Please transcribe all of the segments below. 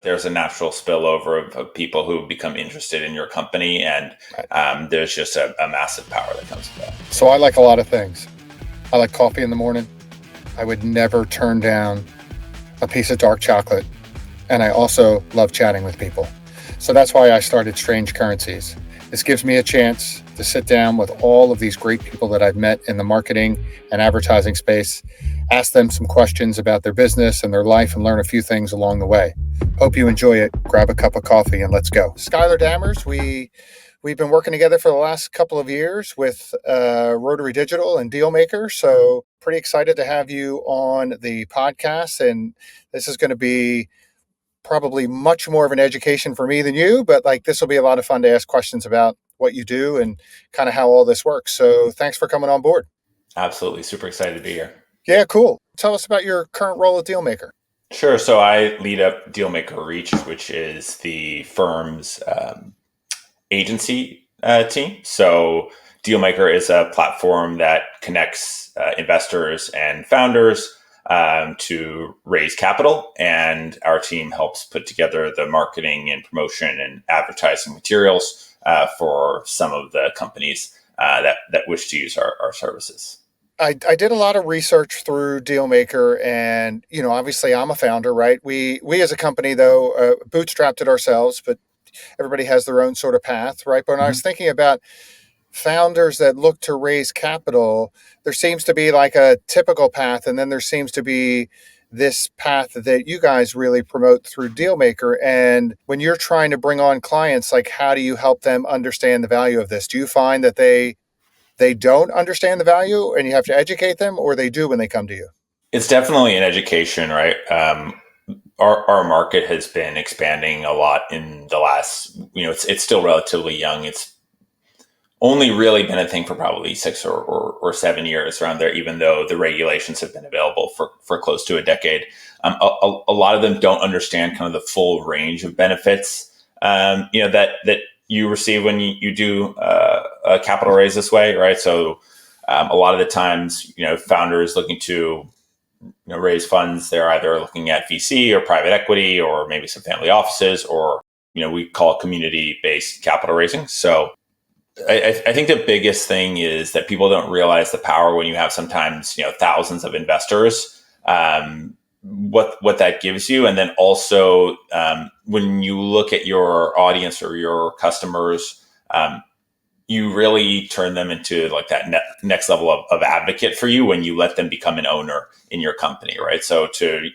there's a natural spillover of people who become interested in your company, and there's just a massive power that comes with that. So I like a lot of things. I like coffee in the morning. I would never turn down a piece of dark chocolate. And I also love chatting with people. So that's why I started Strange Currencies. This gives me a chance to sit down with all of these great people that I've met in the marketing and advertising space, ask them some questions about their business and their life, and learn a few things along the way. Hope you enjoy it. Grab a cup of coffee and let's go. Skylar Dammers, we've been working together for the last couple of years with Rotary Digital and Dealmaker. So pretty excited to have you on the podcast. And this is going to be probably much more of an education for me than you, but like this will be a lot of fun to ask questions about what you do and kind of how all this works. So thanks for coming on board. Absolutely. Super excited to be here. Yeah, cool. Tell us about your current role at Dealmaker. Sure. So I lead up Dealmaker Reach, which is the firm's agency team. So Dealmaker is a platform that connects investors and founders to raise capital, and our team helps put together the marketing and promotion and advertising materials for some of the companies that wish to use our services. I did a lot of research through Dealmaker, and obviously I'm a founder, right? We as a company though bootstrapped it ourselves, but everybody has their own sort of path, right? But when I was thinking about founders that look to raise capital, there seems to be like a typical path, and then there seems to be this path that you guys really promote through Dealmaker. And when you're trying to bring on clients, like how do you help them understand the value of this? Do you find that they don't understand the value and you have to educate them, or they do when they come to you? It's definitely an education, right? Our market has been expanding a lot in the last, it's still relatively young. It's only really been a thing for probably 6 or 7 years around there, even though the regulations have been available for close to a decade. A lot of them don't understand kind of the full range of benefits, that you receive when you do a capital raise this way, right? So a lot of the times, founders looking to raise funds, they're either looking at VC or private equity or maybe some family offices, or we call it community-based capital raising. So I think the biggest thing is that people don't realize the power when you have sometimes thousands of investors, what that gives you, and then also when you look at your audience or your customers, you really turn them into like that next level of advocate for you when you let them become an owner in your company, right? So to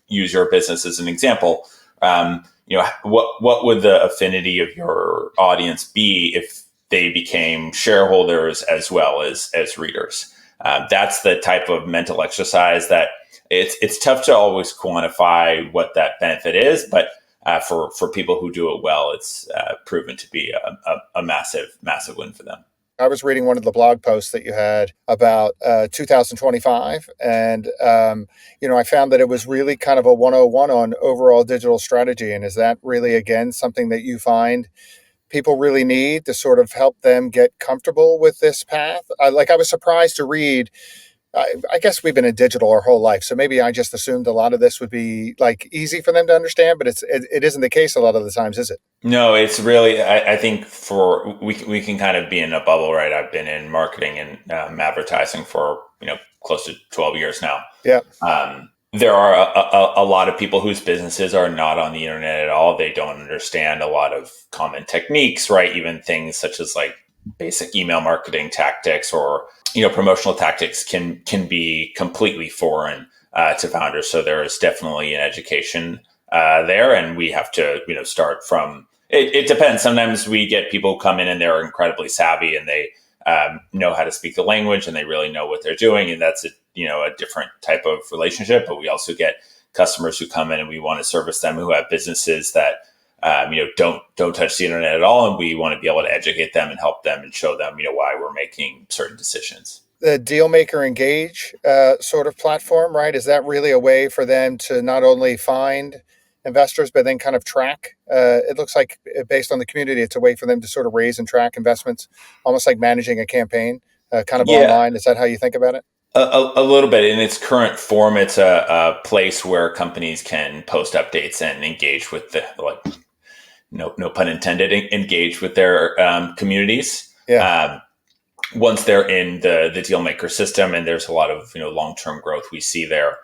use your business as an example, what would the affinity of your audience be if they became shareholders as well as readers? That's the type of mental exercise that it's tough to always quantify what that benefit is, but for people who do it well, it's proven to be a massive win for them. I was reading one of the blog posts that you had about 2025, and I found that it was really kind of a 101 on overall digital strategy. And is that really, again, something that you find people really need to sort of help them get comfortable with this path? I was surprised to read. I guess we've been in digital our whole life, so maybe I just assumed a lot of this would be like easy for them to understand, but it isn't the case a lot of the times, is it? No, it's really. I think we can kind of be in a bubble, right? I've been in marketing and advertising for close to 12 years now. Yeah. There are a lot of people whose businesses are not on the internet at all. They don't understand a lot of common techniques, right? Even things such as like basic email marketing tactics or promotional tactics can be completely foreign to founders. So there is definitely an education there, and we have to start from. It depends. Sometimes we get people who come in and they're incredibly savvy and they know how to speak the language and they really know what they're doing, and that's a different type of relationship. But we also get customers who come in and we want to service them who have businesses that don't touch the internet at all, and we want to be able to educate them and help them and show them why we're making certain decisions. The Dealmaker Engage sort of platform, right? Is that really a way for them to not only find investors, but then kind of track? It looks like based on the community, it's a way for them to sort of raise and track investments, almost like managing a campaign, kind of online. Is that how you think about it? A little bit in its current form. It's a place where companies can post updates and engage with the, like, no pun intended, engage with their communities. Yeah. Once they're in the dealmaker system, and there's a lot of long-term growth we see there.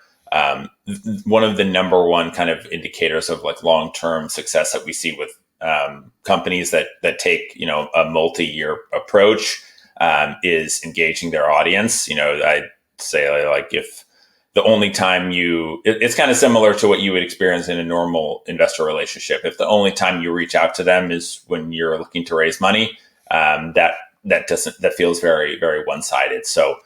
One of the number one kind of indicators of like long-term success that we see with companies that take a multi-year approach is engaging their audience. I say, like, if the only time it's kind of similar to what you would experience in a normal investor relationship. If the only time you reach out to them is when you're looking to raise money, that feels very, very one-sided. So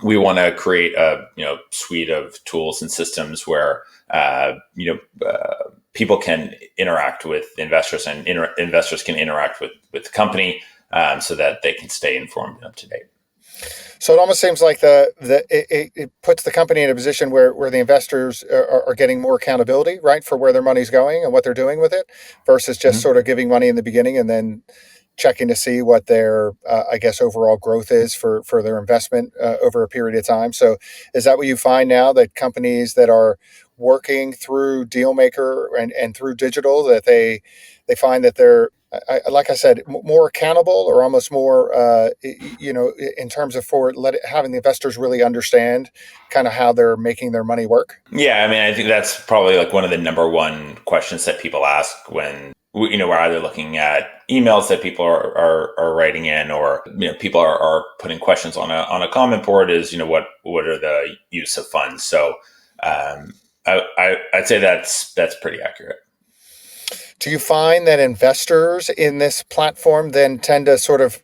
we want to create a suite of tools and systems where people can interact with investors, and investors can interact with the company, so that they can stay informed and up to date. So it almost seems like it puts the company in a position where the investors are getting more accountability, right, for where their money's going and what they're doing with it, versus just sort of giving money in the beginning and then checking to see what their, I guess, overall growth is for their investment over a period of time. So is that what you find now, that companies that are working through Dealmaker and through digital, that they find that they're, like I said, more accountable, or almost more, in terms of having the investors really understand kind of how they're making their money work? Yeah, I mean, I think that's probably like one of the number one questions that people ask when we're either looking at emails that people are writing in, or people are putting questions on a comment board, is what are the use of funds. So I'd say that's pretty accurate. Do you find that investors in this platform then tend to sort of,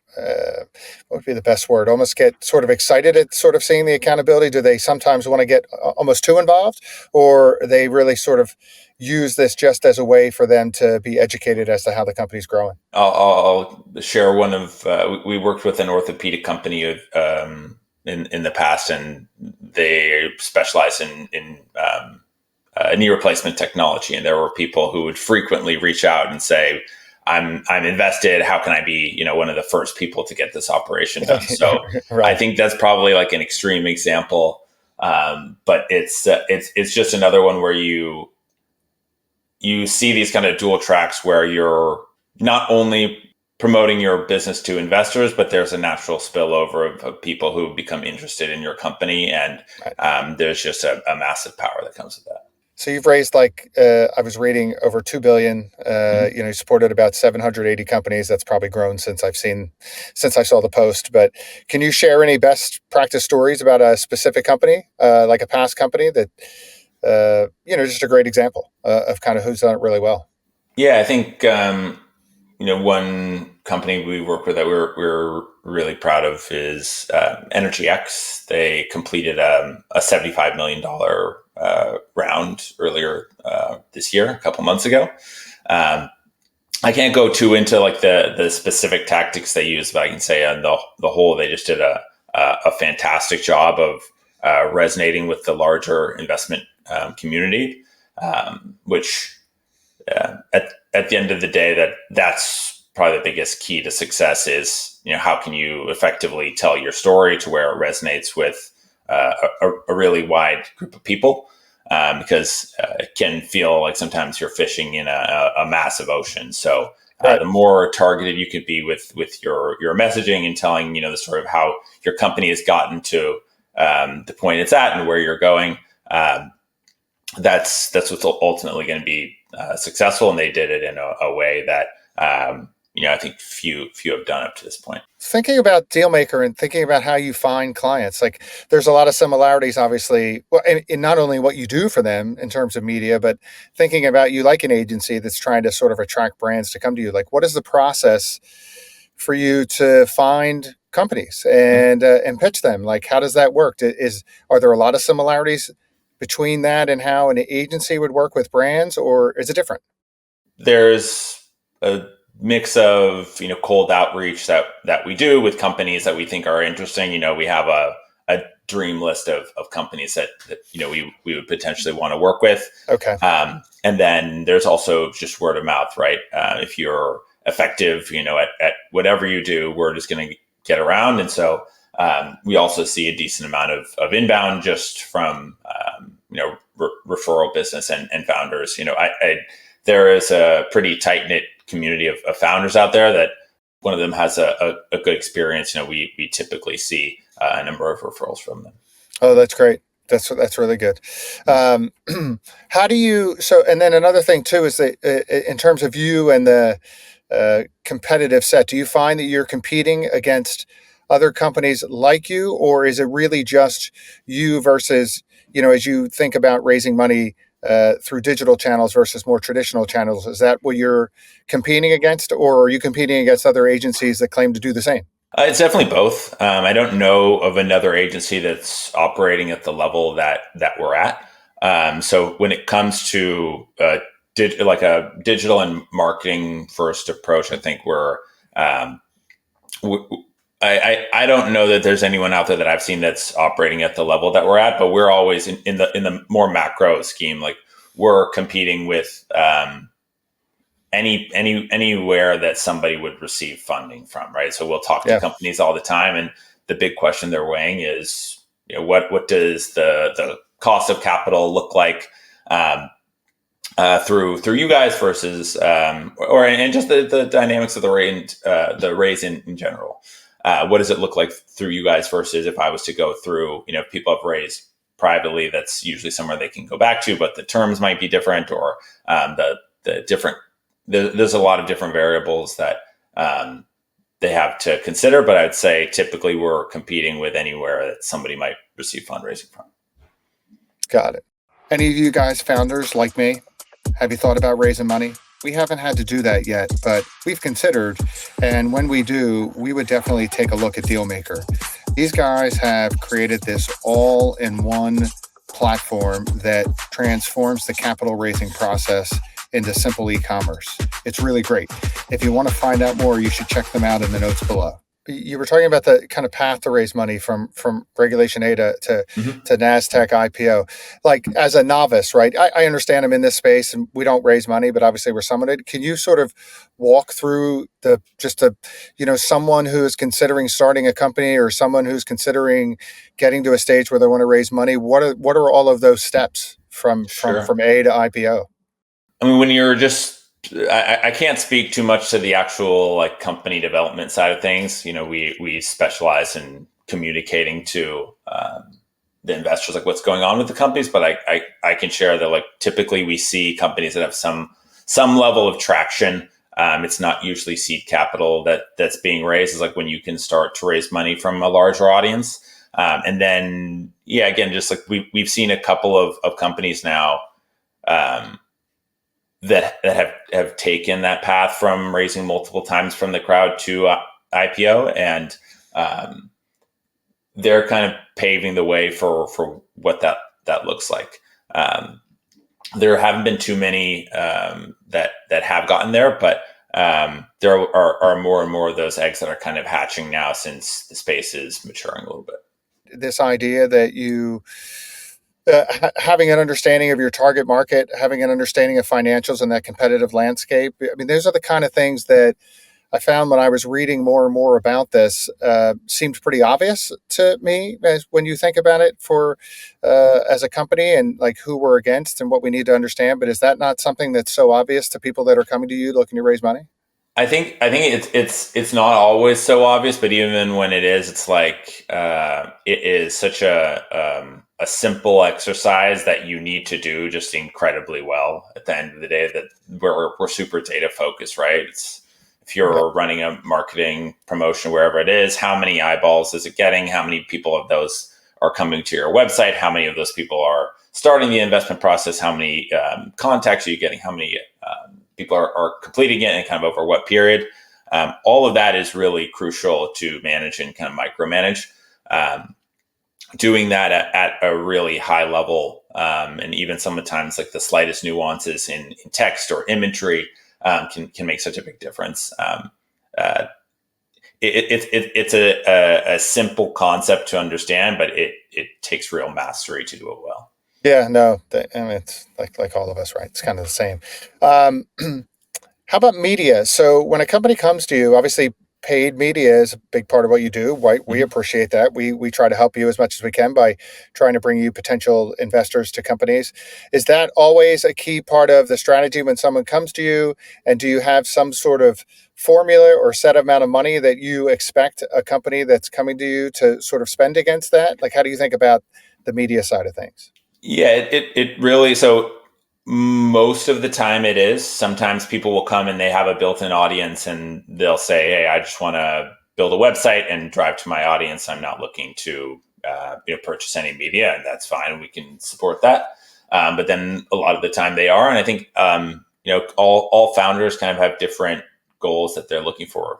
what would be the best word, almost get sort of excited at sort of seeing the accountability? Do they sometimes want to get almost too involved, or they really sort of use this just as a way for them to be educated as to how the company's growing? I'll share one of, we worked with an orthopedic company in the past, and they specialize in knee replacement technology. And there were people who would frequently reach out and say, I'm invested. How can I be, one of the first people to get this operation done? So Right. I think that's probably like an extreme example. But it's just another one where you see these kind of dual tracks where you're not only promoting your business to investors, but there's a natural spillover of people who become interested in your company. And there's just a massive power that comes with that. So you've raised, like, I was reading, over $2 billion. You supported about 780 companies. That's probably grown since I saw the post. But can you share any best practice stories about a specific company, like a past company that, just a great example of kind of who's done it really well? Yeah, I think one company we work with that we're really proud of is EnergyX. They completed a $75 million round earlier this year, a couple months ago. I can't go too into like the specific tactics they use, but I can say on the whole, they just did a fantastic job of resonating with the larger investment community, which at the end of the day, that's probably the biggest key to success is, how can you effectively tell your story to where it resonates with a really wide group of people, because it can feel like sometimes you're fishing in a massive ocean. So the more targeted you could be with your messaging and telling, the story of how your company has gotten to the point it's at and where you're going, that's what's ultimately going to be successful. And they did it in a way that I think few have done up to this point. Thinking about Dealmaker and thinking about how you find clients, like, there's a lot of similarities, obviously, well, in not only what you do for them in terms of media, but thinking about you like an agency that's trying to sort of attract brands to come to you. Like, what is the process for you to find companies and pitch them? Like, how does that work? Are there a lot of similarities between that and how an agency would work with brands, or is it different? There's a mix of cold outreach that we do with companies that we think are interesting. We have a dream list of companies that we would potentially want to work with. Okay. And then there's also just word of mouth, right? If you're effective, at whatever you do, word is going to get around. And so We also see a decent amount of inbound just from referral business and founders. There is a pretty tight knit community of founders out there that one of them has a good experience. We typically see a number of referrals from them. Oh, that's great. That's really good. Um, how do you so? And then another thing too is that in terms of you and the competitive set, do you find that you're competing against other companies like you, or is it really just you versus as you think about raising money through digital channels versus more traditional channels? Is that what you're competing against, or are you competing against other agencies that claim to do the same? It's definitely both. I don't know of another agency that's operating at the level that we're at. So when it comes to like a digital and marketing first approach, I think we're. I don't know that there's anyone out there that I've seen that's operating at the level that we're at, but we're always in the more macro scheme. Like we're competing with anywhere that somebody would receive funding from, right? So we'll talk to Yeah. companies all the time, and the big question they're weighing is, what does the cost of capital look like through you guys versus and just the dynamics of the raise in general. What does it look like through you guys versus if I was to go through, if people have raised privately, that's usually somewhere they can go back to, but the terms might be different, or the different. There's a lot of different variables that they have to consider, but I'd say typically we're competing with anywhere that somebody might receive fundraising from. Got it. Any of you guys founders like me, have you thought about raising money? We haven't had to do that yet, but we've considered. And when we do, we would definitely take a look at Dealmaker. These guys have created this all-in-one platform that transforms the capital raising process into simple e-commerce. It's really great. If you want to find out more, you should check them out in the notes below. You were talking about the kind of path to raise money from Regulation A to NASDAQ IPO. Like as a novice, right? I understand I'm in this space and we don't raise money, but obviously we're summited. Can you sort of walk through someone who is considering starting a company or someone who's considering getting to a stage where they want to raise money? What are all of those steps from Sure. A to IPO? I mean, when you're just, I can't speak too much to the actual like company development side of things. We specialize in communicating to the investors like what's going on with the companies, but I can share that like typically we see companies that have some level of traction. It's not usually seed capital that's being raised. It's like when you can start to raise money from a larger audience, and then again, just like we've seen a couple of companies now. That have taken that path from raising multiple times from the crowd to IPO, and they're kind of paving the way for what that looks like. There haven't been too many that have gotten there, but there are more and more of those eggs that are kind of hatching now since the space is maturing a little bit. This idea that you having an understanding of your target market, having an understanding of financials and that competitive landscape. I mean, those are the kind of things that I found when I was reading more and more about this. Seemed pretty obvious to me when you think about it for as a company and like who we're against and what we need to understand. But is that not something that's so obvious to people that are coming to you looking to raise money? I think it's not always so obvious, but even when it is, it's like it is such a simple exercise that you need to do just incredibly well at the end of the day. That we're super data focused, right? If you're running a marketing promotion wherever it is, how many eyeballs is it getting? How many people of those are coming to your website? How many of those people are starting the investment process? How many contacts are you getting? How many people are completing it and kind of over what period? All of that is really crucial to manage and kind of micromanage. Doing that at a really high level, and even sometimes like the slightest nuances in text or imagery can make such a big difference. It's a simple concept to understand, but it takes real mastery to do it well. Yeah, no, I mean, it's like all of us, right? It's kind of the same. How about media? So when a company comes to you, obviously paid media is a big part of what you do. We Mhm. appreciate that. We try to help you as much as we can by trying to bring you potential investors to companies. Is that always a key part of the strategy when someone comes to you? And do you have some sort of formula or set amount of money that you expect a company that's coming to you to sort of spend against that? Like, how do you think about the media side of things? Yeah, it really, so most of the time it is. Sometimes people will come and they have a built-in audience and they'll say, "Hey, I just want to build a website and drive to my audience. I'm not looking to purchase any media," and that's fine. We can support that. But then a lot of the time they are, and I think all founders kind of have different goals that they're looking for.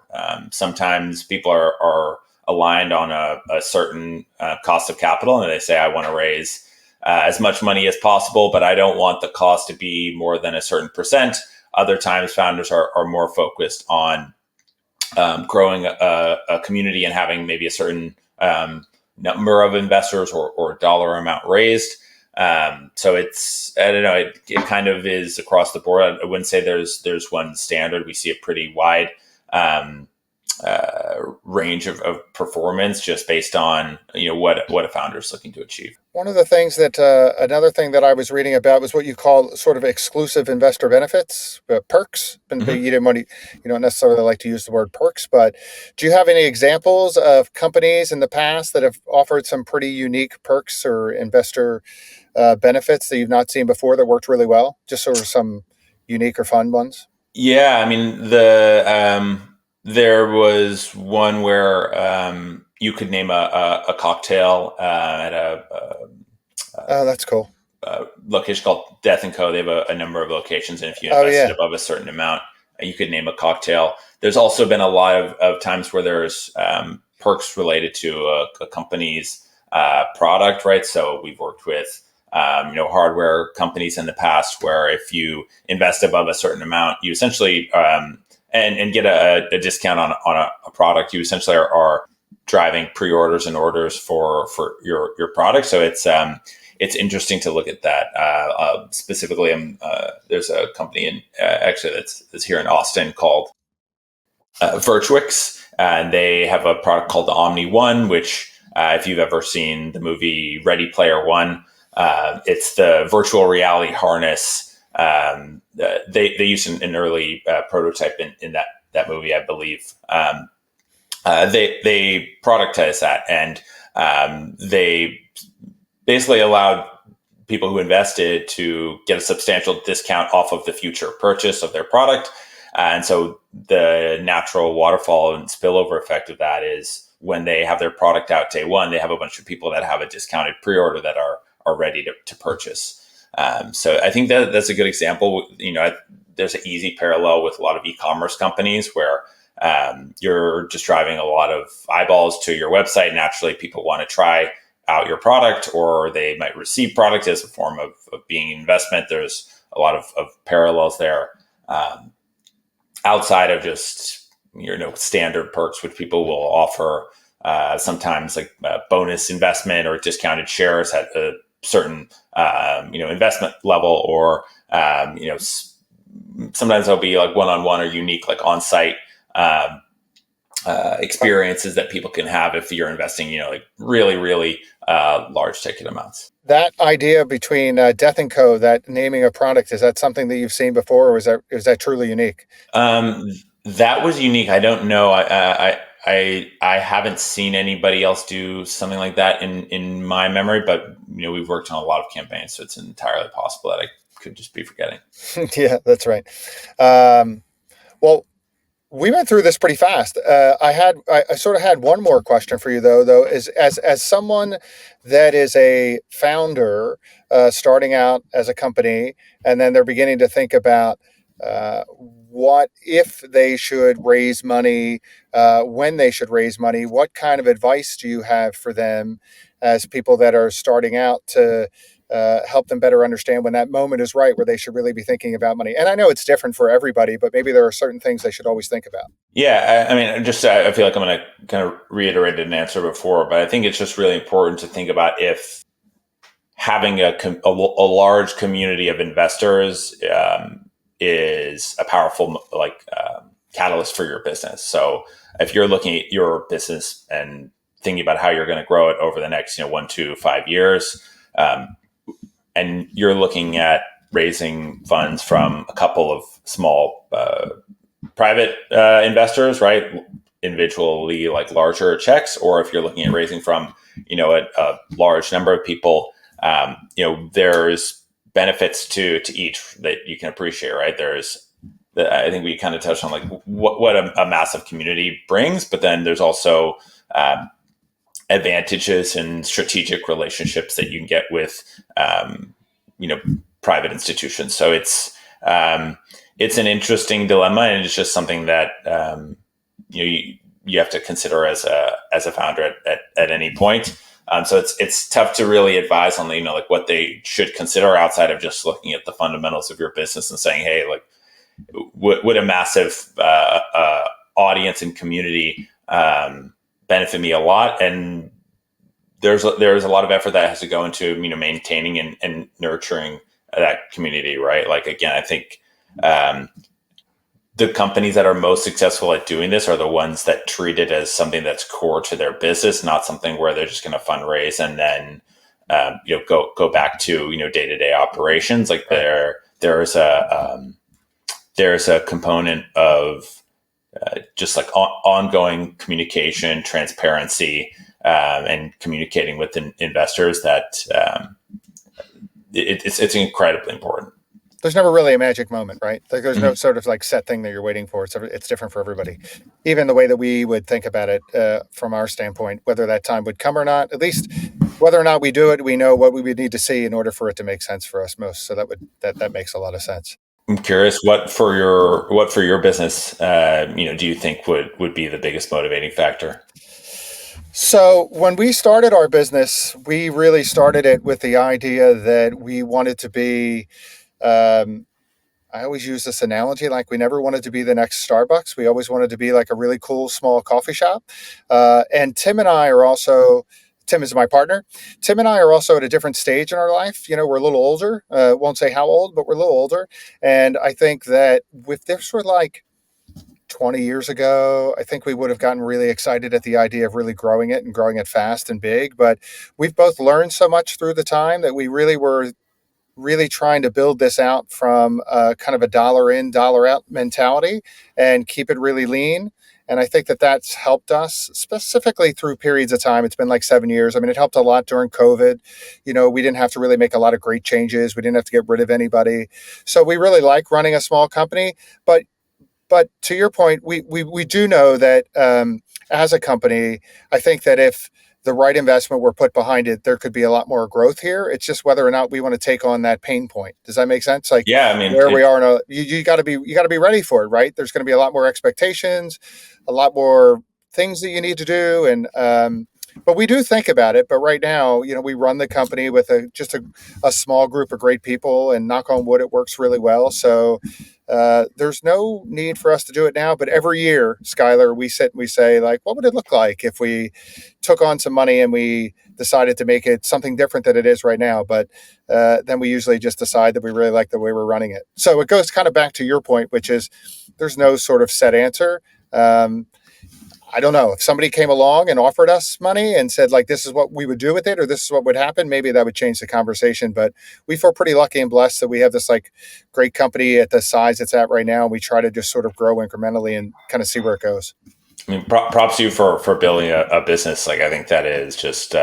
Sometimes people are aligned on a certain cost of capital, and they say, "I want to raise as much money as possible, but I don't want the cost to be more than a certain percent." Other times, founders are more focused on growing a community and having maybe a certain number of investors or dollar amount raised. So it's, I don't know, it kind of is across the board. I wouldn't say there's one standard. We see a pretty wide range of performance just based on what a founder is looking to achieve. One of the things that another thing that I was reading about was what you call sort of exclusive investor benefits, perks. And Mm-hmm. you don't necessarily like to use the word perks, but do you have any examples of companies in the past that have offered some pretty unique perks or investor benefits that you've not seen before that worked really well? Just sort of some unique or fun ones. Yeah, I mean there was one where you could name a cocktail at Oh, that's cool. a location called Death and Co. They have a number of locations, and if you Oh invested yeah. above a certain amount, you could name a cocktail. There's also been a lot of times where there's perks related to a company's product, right? So we've worked with hardware companies in the past where if you invest above a certain amount, you essentially and get a discount on a product, you essentially are driving pre-orders and orders for your product. So it's interesting to look at that. Specifically, there's a company actually that's here in Austin called Virtuix, and they have a product called the Omni One, which if you've ever seen the movie Ready Player One, it's the virtual reality harness. They used an early prototype in that movie, I believe. They productize that, and they basically allowed people who invested to get a substantial discount off of the future purchase of their product. And so the natural waterfall and spillover effect of that is when they have their product out day one, they have a bunch of people that have a discounted pre-order that are ready to purchase. So I think that's a good example. There's an easy parallel with a lot of e-commerce companies where you're just driving a lot of eyeballs to your website. Naturally, people want to try out your product, or they might receive product as a form of being an investment. There's a lot of parallels there outside of just standard perks, which people will offer sometimes like bonus investment or discounted shares at a certain investment level, or sometimes there'll be like one-on-one or unique like on-site experiences that people can have if you're investing, like really, really large ticket amounts. That idea between Death and Co. That naming a product, is that something that you've seen before, or is that truly unique? Um, that was unique. I don't know. I haven't seen anybody else do something like that in my memory, but we've worked on a lot of campaigns, so it's entirely possible that I could just be forgetting. Yeah, that's right. Um, well, we went through this pretty fast. I sort of had one more question for you though, is as someone that is a founder starting out as a company, and then they're beginning to think about what if they should raise money, when they should raise money. What kind of advice do you have for them as people that are starting out to help them better understand when that moment is right where they should really be thinking about money? And I know it's different for everybody, but maybe there are certain things they should always think about. Yeah, I mean, just I feel like I'm going to kind of reiterate an answer before, but I think it's just really important to think about if having a large community of investors is a powerful catalyst for your business. So if you're looking at your business and thinking about how you're going to grow it over the next 1 to 5 years, and you're looking at raising funds from a couple of small private investors, right? Individually, like larger checks, or if you're looking at raising from, a large number of people, there's benefits to each that you can appreciate, right? I think we kind of touched on like what a massive community brings, but then there's also advantages and strategic relationships that you can get with, private institutions. So it's an interesting dilemma, and it's just something that you have to consider as a founder at any point. So it's tough to really advise on like what they should consider outside of just looking at the fundamentals of your business and saying, hey, like would a massive audience and community benefit me a lot? And there's a lot of effort that has to go into maintaining and nurturing that community, right? Like again, I think the companies that are most successful at doing this are the ones that treat it as something that's core to their business, not something where they're just going to fundraise and then go back to day-to-day operations. Like there's a component of just like ongoing communication, transparency, and communicating with investors that it's incredibly important. There's never really a magic moment, right? Like there's no sort of like set thing that you're waiting for. It's different for everybody. Even the way that we would think about it from our standpoint, whether that time would come or not, at least whether or not we do it, we know what we would need to see in order for it to make sense for us most. So that makes a lot of sense. I'm curious what for your business, do you think would be the biggest motivating factor? So when we started our business, we really started it with the idea that we wanted to be, I always use this analogy, like we never wanted to be the next Starbucks. We always wanted to be like a really cool small coffee shop. And Tim is my partner. Tim and I are also at a different stage in our life. We're a little older. Won't say how old, but we're a little older. And I think that if this were like 20 years ago, I think we would have gotten really excited at the idea of really growing it and growing it fast and big. But we've both learned so much through the time that we really were really trying to build this out from kind of a dollar in, dollar out mentality and keep it really lean. And I think that that's helped us specifically through periods of time. It's been like 7 years. I mean, it helped a lot during COVID. We didn't have to really make a lot of great changes. We didn't have to get rid of anybody. So we really like running a small company. But to your point, we do know that as a company, I think that if the right investment were put behind it, there could be a lot more growth here. It's just whether or not we want to take on that pain point. Does that make sense? Like, yeah, I mean, where we are, you got to be ready for it, right? There's going to be a lot more expectations, a lot more things that you need to do, and but we do think about it. But right now, we run the company with just a small group of great people, and knock on wood, it works really well. So there's no need for us to do it now. But every year, Skylar, we sit and we say, like, what would it look like if we took on some money and we decided to make it something different than it is right now? But then we usually just decide that we really like the way we're running it. So it goes kind of back to your point, which is there's no sort of set answer. I don't know if somebody came along and offered us money and said like, this is what we would do with it, or this is what would happen. Maybe that would change the conversation, but we feel pretty lucky and blessed that we have this like great company at the size it's at right now. And we try to just sort of grow incrementally and kind of see where it goes. I mean, props to you for building a business. Like, I think that is just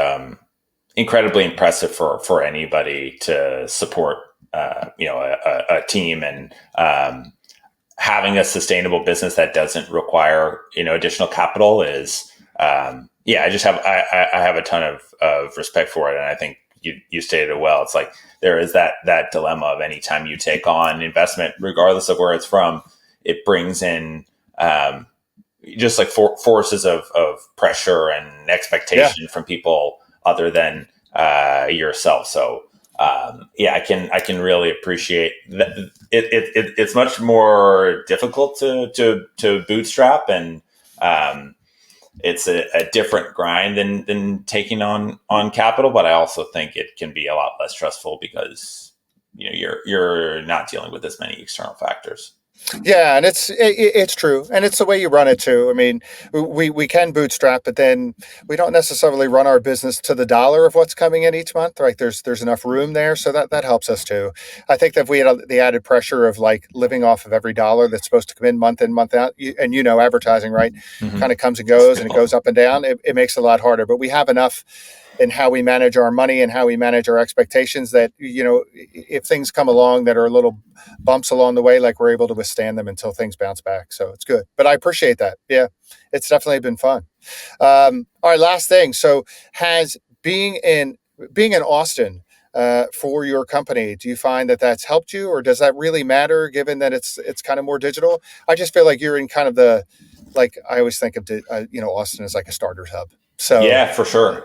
incredibly impressive for anybody to support, a team and, having a sustainable business that doesn't require, additional capital is, I have a ton of respect for it. And I think you stated it well. It's like, there is that dilemma of any time you take on investment, regardless of where it's from, it brings in, just like forces of pressure and expectation from people other than, yourself. So, I can really appreciate that. It's much more difficult to bootstrap, and it's a different grind than taking on capital. But I also think it can be a lot less stressful because you're not dealing with as many external factors. Yeah, and it's true, and it's the way you run it too. I mean, we can bootstrap, but then we don't necessarily run our business to the dollar of what's coming in each month. Right? There's enough room there, so that helps us too. I think that if we had the added pressure of like living off of every dollar that's supposed to come in month out, and advertising, right, Mm-hmm. kind of comes and goes, and it goes up and down. It makes it a lot harder, but we have enough in how we manage our money and how we manage our expectations that if things come along that are a little bumps along the way, like we're able to withstand them until things bounce back. So it's good. But I appreciate that. Yeah, it's definitely been fun. All right, last thing. So has being in Austin for your company, do you find that that's helped you, or does that really matter given that it's kind of more digital? I just feel like you're in kind of the like I always think of Austin as like a starter's hub. So Yeah, for sure.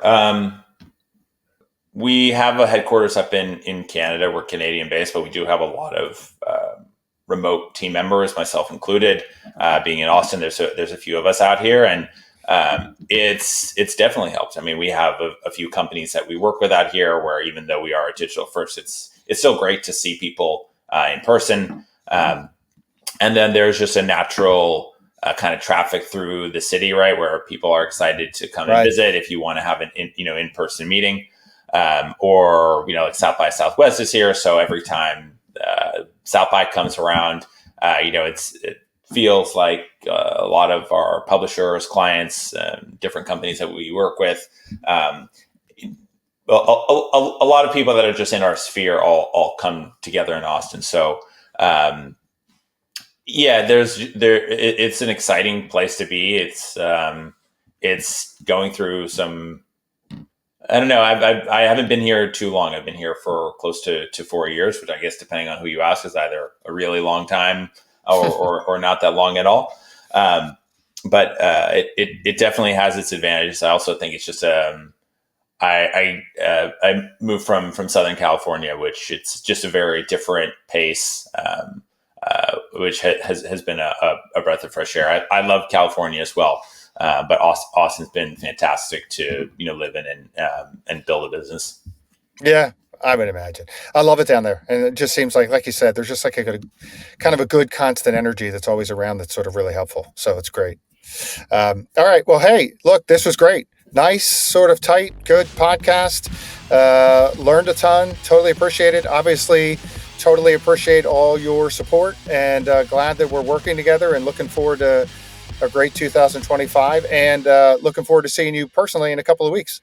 We have a headquarters up in Canada. We're Canadian based, but we do have a lot of remote team members, myself included. Being in Austin, there's a few of us out here, and it's definitely helped. I mean, we have a few companies that we work with out here, where even though we are a digital first, it's still great to see people in person. And then there's just a natural kind of traffic through the city, right, where people are excited to come and right. visit if you want to have an in-person meeting. Or like South by Southwest is here, so every time South by comes around, it feels like a lot of our publishers, clients, different companies that we work with, a lot of people that are just in our sphere all come together in Austin. So yeah, it's an exciting place to be. It's going through some. I don't know. I haven't been here too long. I've been here for close to 4 years, which I guess, depending on who you ask, is either a really long time or not that long at all. But it definitely has its advantages. I also think it's just I moved from Southern California, which it's just a very different pace, which has been a breath of fresh air. I love California as well. But Austin's been fantastic to live in and build a business. Yeah, I would imagine. I love it down there, and it just seems like you said, there's just like a good constant energy that's always around. That's sort of really helpful. So it's great. All right. Well, hey, look, this was great. Nice, sort of tight, good podcast. Learned a ton. Totally appreciate it. Obviously, totally appreciate all your support, and glad that we're working together. And looking forward to a great 2025, and looking forward to seeing you personally in a couple of weeks.